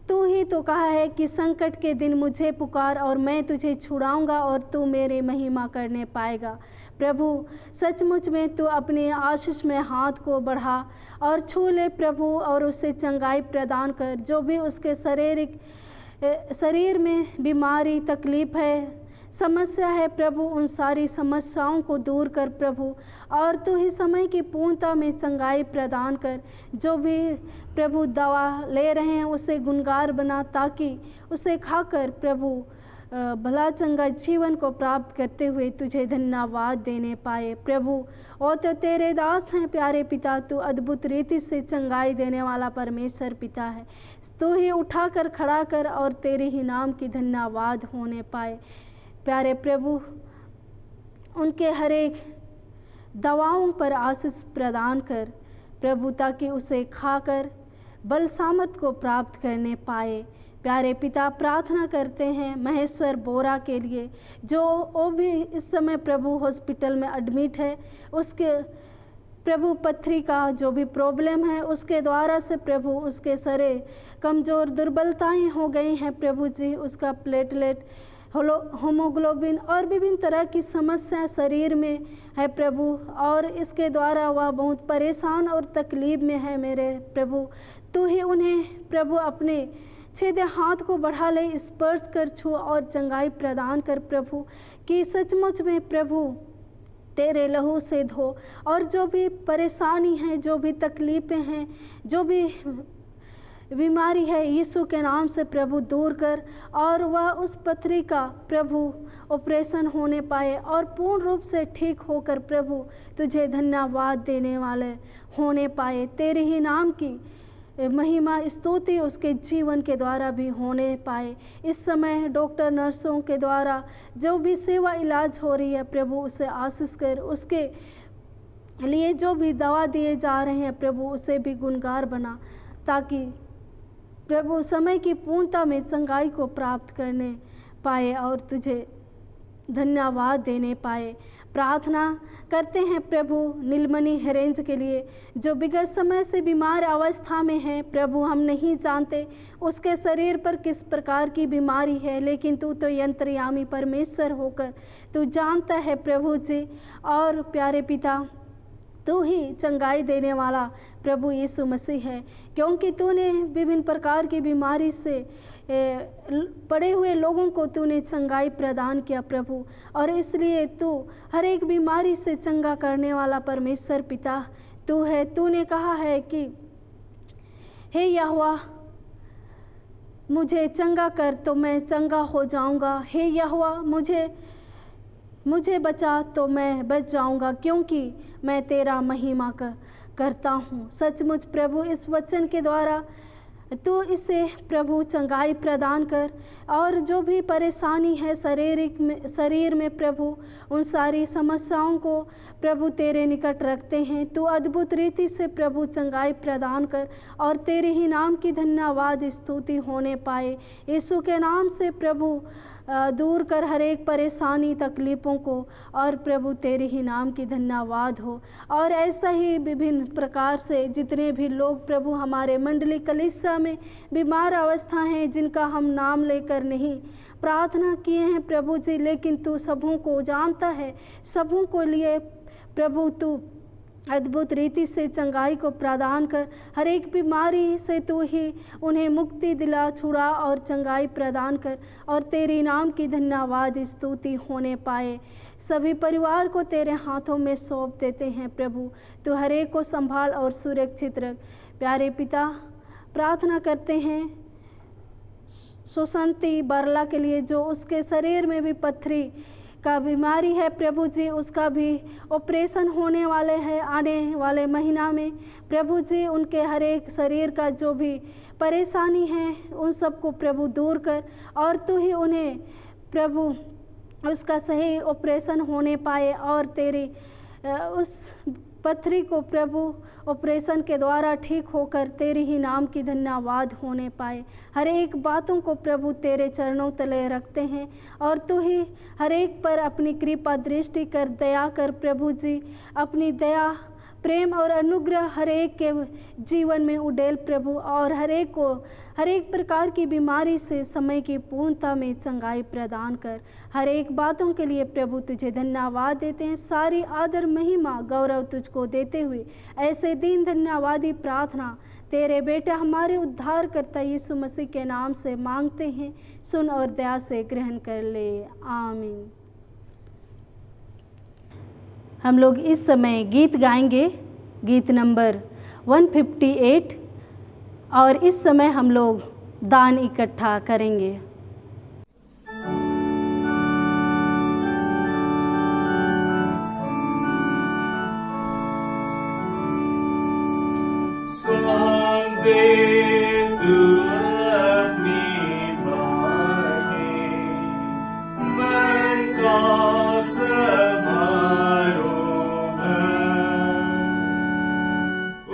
A: तू ही तो कहा है कि संकट के दिन मुझे पुकार और मैं तुझे छुड़ाऊंगा और तू मेरी महिमा करने पाएगा। प्रभु, सचमुच में तू अपने आशीष में हाथ को बढ़ा और छू ले प्रभु और उसे चंगाई प्रदान कर। जो भी उसके शरीर में बीमारी, तकलीफ है, समस्या है प्रभु, उन सारी समस्याओं को दूर कर प्रभु, और तू ही समय की पूर्णता में चंगाई प्रदान कर। जो भी प्रभु दवा ले रहे हैं उसे गुणगार बना, ताकि उसे खाकर प्रभु भला चंगा जीवन को प्राप्त करते हुए तुझे धन्यवाद देने पाए। प्रभु, और तो तेरे दास हैं प्यारे पिता, तू अद्भुत रीति से चंगाई देने वाला परमेश्वर पिता है। तू ही उठा कर खड़ा कर और तेरे ही नाम की धन्यवाद होने पाए। प्यारे प्रभु, उनके हर एक दवाओं पर आशीष प्रदान कर प्रभु, ताकि उसे खाकर बल सामर्थ को प्राप्त करने पाए। प्यारे पिता, प्रार्थना करते हैं महेश्वर बोरा के लिए, जो वो भी इस समय प्रभु हॉस्पिटल में एडमिट है। उसके प्रभु पथरी का जो भी प्रॉब्लम है उसके द्वारा से प्रभु उसके शरीर कमज़ोर, दुर्बलताएं हो गई हैं प्रभु जी। उसका प्लेटलेट, होमोग्लोबिन और विभिन्न तरह की समस्या शरीर में है प्रभु, और इसके द्वारा वह बहुत परेशान और तकलीफ में है। मेरे प्रभु, तू ही उन्हें प्रभु अपने छेदे हाथ को बढ़ा ले, स्पर्श कर, छू और चंगाई प्रदान कर प्रभु, कि सचमुच में प्रभु तेरे लहू से धो, और जो भी परेशानी है, जो भी तकलीफ़ें हैं, जो भी बीमारी है, यीशु के नाम से प्रभु दूर कर, और वह उस पथरी का प्रभु ऑपरेशन होने पाए और पूर्ण रूप से ठीक होकर प्रभु तुझे धन्यवाद देने वाले होने पाए। तेरे ही नाम की महिमा, स्तुति उसके जीवन के द्वारा भी होने पाए। इस समय डॉक्टर, नर्सों के द्वारा जो भी सेवा इलाज हो रही है प्रभु, उसे आशीष कर। उसके लिए जो भी दवा दिए जा रहे हैं प्रभु, उसे भी गुणगार बना, ताकि प्रभु समय की पूर्णता में चंगाई को प्राप्त करने पाए और तुझे धन्यवाद देने पाए। प्रार्थना करते हैं प्रभु नीलमणि हेरेंज के लिए, जो विगत समय से बीमार अवस्था में है। प्रभु हम नहीं जानते उसके शरीर पर किस प्रकार की बीमारी है, लेकिन तू तो यंत्रयामी परमेश्वर होकर तू जानता है प्रभु जी। और प्यारे पिता, तू ही चंगाई देने वाला प्रभु यीशु मसीह है, क्योंकि तूने विभिन्न प्रकार की बीमारी से पड़े हुए लोगों को तूने चंगाई प्रदान किया प्रभु। और इसलिए तू हर एक बीमारी से चंगा करने वाला परमेश्वर पिता तू है। तूने कहा है कि हे यहोवा, मुझे चंगा कर तो मैं चंगा हो जाऊंगा। हे यहोवा, मुझे बचा तो मैं बच जाऊंगा, क्योंकि मैं तेरा महिमा करता हूँ। सचमुच प्रभु, इस वचन के द्वारा तो इसे प्रभु चंगाई प्रदान कर। और जो भी परेशानी है शरीर में प्रभु, उन सारी समस्याओं को प्रभु तेरे निकट रखते हैं। तू अद्भुत रीति से प्रभु चंगाई प्रदान कर और तेरे ही नाम की धन्यवाद स्तुति होने पाए। यीशु के नाम से प्रभु दूर कर हर एक परेशानी तकलीफ़ों को, और प्रभु तेरे ही नाम की धन्यवाद हो। और ऐसा ही विभिन्न प्रकार से जितने भी लोग प्रभु हमारे मंडली कलीसिया में बीमार अवस्था हैं, जिनका हम नाम लेकर नहीं प्रार्थना किए हैं प्रभु जी, लेकिन तू सबों को जानता है। सबों को लिए प्रभु तू अद्भुत रीति से चंगाई को प्रदान कर। हर एक बीमारी से तू ही उन्हें मुक्ति दिला, छुड़ा और चंगाई प्रदान कर, और तेरे नाम की धन्यवाद स्तुति होने पाए। सभी परिवार को तेरे हाथों में सौंप देते हैं प्रभु। तू हर एक को संभाल और सुरक्षित रख। प्यारे पिता, प्रार्थना करते हैं सुशांति बरला के लिए, जो उसके शरीर में भी पत्थरी का बीमारी है प्रभु जी, उसका भी ऑपरेशन होने वाले हैं आने वाले महीना में प्रभु जी। उनके हर एक शरीर का जो भी परेशानी है उन सबको प्रभु दूर कर, और तू ही उन्हें प्रभु उसका सही ऑपरेशन होने पाए, और तेरी उस पथरी को प्रभु ऑपरेशन के द्वारा ठीक होकर तेरे ही नाम की धन्यवाद होने पाए। हर एक बातों को प्रभु तेरे चरणों तले रखते हैं, और तू ही हर एक पर अपनी कृपा दृष्टि कर, दया कर प्रभु जी। अपनी दया, प्रेम और अनुग्रह हर एक के जीवन में उडेल प्रभु, और हर एक को हर एक प्रकार की बीमारी से समय की पूर्णता में चंगाई प्रदान कर। हर एक बातों के लिए प्रभु तुझे धन्यवाद देते हैं। सारी आदर, महिमा, गौरव तुझको देते हुए ऐसे दिन धन्यवादी प्रार्थना तेरे बेटा हमारे उद्धार करता यीशु मसीह के नाम से मांगते हैं। सुन और दया से ग्रहण कर ले, आमीन। हम लोग इस समय गीत गाएंगे, गीत नंबर 158, और इस समय हम लोग दान इकट्ठा करेंगे।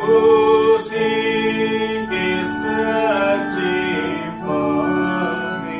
C: उसी के सच्चे पानी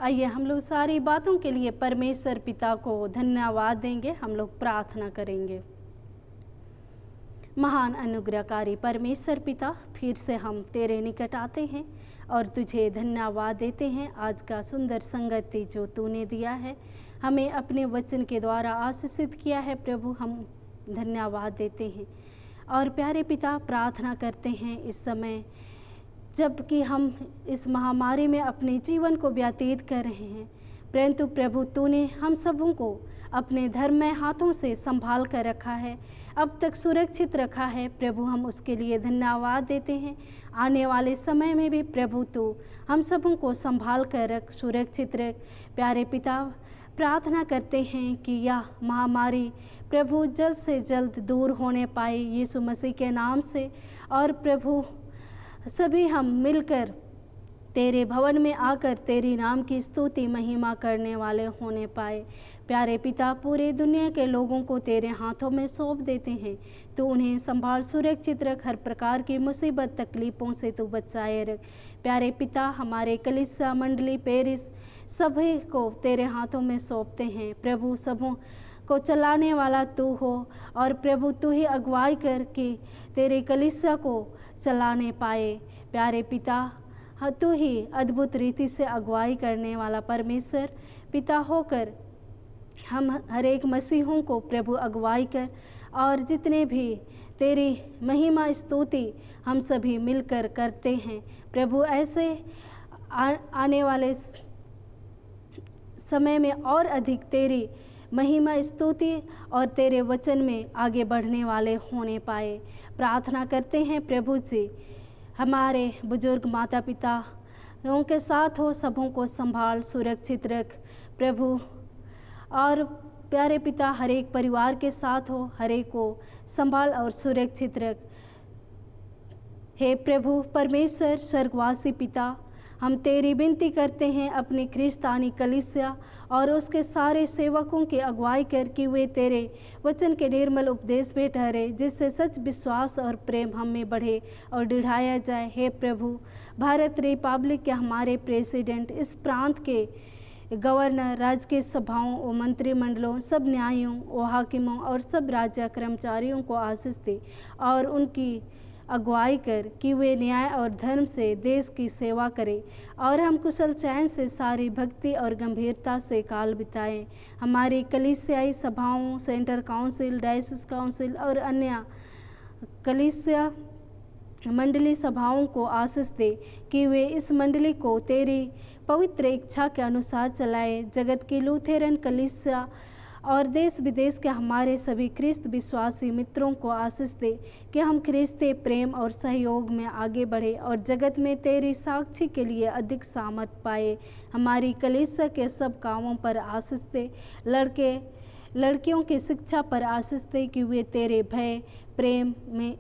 A: आइए हम लोग सारी बातों के लिए परमेश्वर पिता को धन्यवाद देंगे। हम लोग प्रार्थना करेंगे। महान अनुग्रहकारी परमेश्वर पिता, फिर से हम तेरे निकट आते हैं और तुझे धन्यवाद देते हैं आज का सुंदर संगति जो तूने दिया है, हमें अपने वचन के द्वारा आशीषित किया है। प्रभु हम धन्यवाद देते हैं और प्यारे पिता प्रार्थना करते हैं इस समय जबकि हम इस महामारी में अपने जीवन को व्यतीत कर रहे हैं, परंतु प्रभु तूने हम सबों को अपने धर्ममय हाथों से संभाल कर रखा है, अब तक सुरक्षित रखा है। प्रभु हम उसके लिए धन्यवाद देते हैं। आने वाले समय में भी प्रभु तू हम सबों को संभाल कर रख, सुरक्षित रख। प्यारे पिता प्रार्थना करते हैं कि यह महामारी प्रभु जल्द से जल्द दूर होने पाए यीशु मसीह के नाम से। और प्रभु सभी हम मिलकर तेरे भवन में आकर तेरी नाम की स्तुति महिमा करने वाले होने पाए। प्यारे पिता पूरे दुनिया के लोगों को तेरे हाथों में सौंप देते हैं। तो उन्हें संभाल सुरक्षित रख, हर प्रकार की मुसीबत तकलीफ़ों से तू बचाए रख। प्यारे पिता हमारे कलीसिया मंडली पेरिस सभी को तेरे हाथों में सौंपते हैं। प्रभु सबों को चलाने वाला तू हो और प्रभु तू ही अगुवाई कर कि तेरे कलीसिया को चलाने पाए। प्यारे पिता तू ही अद्भुत रीति से अगुवाई करने वाला परमेश्वर पिता होकर हम हर एक मसीहों को प्रभु अगुवाई कर, और जितने भी तेरी महिमा स्तुति हम सभी मिलकर करते हैं प्रभु, ऐसे आने वाले समय में और अधिक तेरी महिमा स्तुति और तेरे वचन में आगे बढ़ने वाले होने पाए। प्रार्थना करते हैं प्रभु जी हमारे बुजुर्ग माता पिता उनके साथ हो, सबों को संभाल सुरक्षित रख प्रभु। और प्यारे पिता हर एक परिवार के साथ हो, हर एक को संभाल और सुरक्षित रख। हे प्रभु परमेश्वर स्वर्गवासी पिता, हम तेरी विनती करते हैं अपनी ख्रिस्तानी कलीसिया और उसके सारे सेवकों की अगुवाई कर कि वे तेरे वचन के निर्मल उपदेश में ठहरे, जिससे सच विश्वास और प्रेम हम में बढ़े और दृढ़ाया जाए। हे प्रभु भारत रिपब्लिक के हमारे प्रेसिडेंट, इस प्रांत के गवर्नर, राज्य के सभाओं और मंत्रिमंडलों, सब न्यायों और हाकिमों और सब राज्य कर्मचारियों को आशीष दे और उनकी अगुवाई कर कि वे न्याय और धर्म से देश की सेवा करें और हम कुशल चैन से सारी भक्ति और गंभीरता से काल बिताएं। हमारी कलीसियाई सभाओं, सेंटर काउंसिल, डायसिस काउंसिल और अन्य कलीसिया मंडली सभाओं को आशीष दे कि वे इस मंडली को तेरी पवित्र इच्छा के अनुसार चलाए। जगत की लूथेरन कलीसिया और देश विदेश के हमारे सभी ख्रिस्त विश्वासी मित्रों को आशीष दे कि हम ख्रिस्ती प्रेम और सहयोग में आगे बढ़े और जगत में तेरी साक्षी के लिए अधिक सामर्थ पाए। हमारी कलीसिया के सब कामों पर आशीष दे, लड़कियों की शिक्षा पर आशीष दे कि वे तेरे भय, प्रेम में,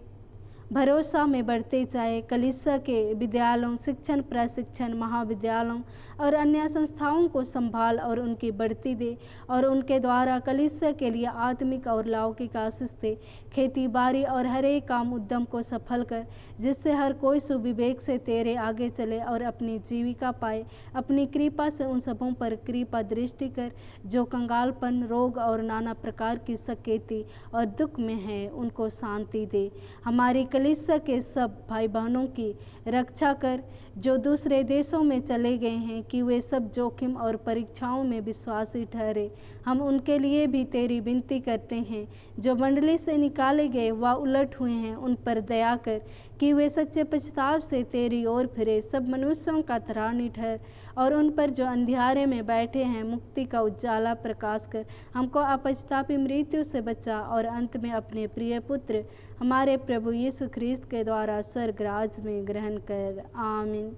A: भरोसा में बढ़ते जाए। कलीसिया के विद्यालयों, शिक्षण, प्रशिक्षण, महाविद्यालयों और अन्य संस्थाओं को संभाल और उनकी बढ़ती दे और उनके द्वारा कलीसिया के लिए आत्मिक और लौकिक आशीष दे। खेती बाड़ी और हर एक काम उद्यम को सफल कर, जिससे हर कोई सुविवेक से तेरे आगे चले और अपनी जीविका पाए। अपनी कृपा से उन सबों पर कृपा दृष्टि कर जो कंगालपन, रोग और नाना प्रकार की सकेती और दुख में है, उनको शांति दे। हमारी कलीसिया के सब भाई बहनों की रक्षा कर जो दूसरे देशों में चले गए हैं कि वे सब जोखिम और परीक्षाओं में विश्वासी ठहरे। हम उनके लिए भी तेरी विनती करते हैं। जो मंडली से निकाले गए व उलट हुए हैं, उन पर दया कर कि वे सच्चे पछताव से तेरी ओर फिरे। सब मनुष्यों का तरानी ठहर और उन पर जो अंधियारे में बैठे हैं मुक्ति का उजाला प्रकाश कर। हमको अपछतापी मृत्यु से बचा और अंत में अपने प्रिय पुत्र हमारे प्रभु यीशु ख्रिस्त के द्वारा स्वर्ग राज में ग्रहण कर। आमीन।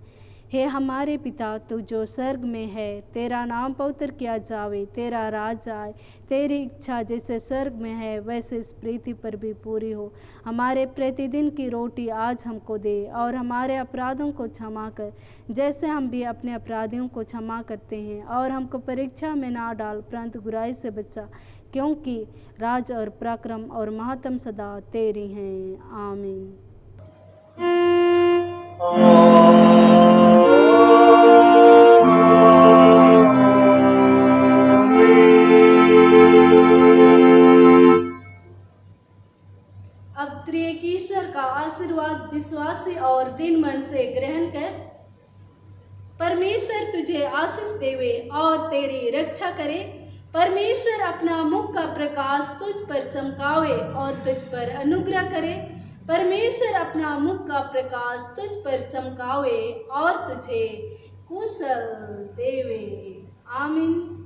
A: हे हमारे पिता, तू जो स्वर्ग में है, तेरा नाम पवित्र किया जावे, तेरा राज आए, तेरी इच्छा जैसे स्वर्ग में है वैसे इस पृथ्वी पर भी पूरी हो। हमारे प्रतिदिन की रोटी आज हमको दे और हमारे अपराधों को क्षमा कर जैसे हम भी अपने अपराधियों को क्षमा करते हैं, और हमको परीक्षा में ना डाल परंतु बुराई से बचा, क्योंकि राज और पराक्रम और महत्व सदा तेरी हैं। आमीन।
C: Amen.
B: तेरी रक्षा करे। परमेश्वर अपना मुख का प्रकाश तुझ पर चमकावे और तुझ पर अनुग्रह करे। परमेश्वर अपना मुख का प्रकाश तुझ पर चमकावे और तुझे कुशल देवे। आमीन।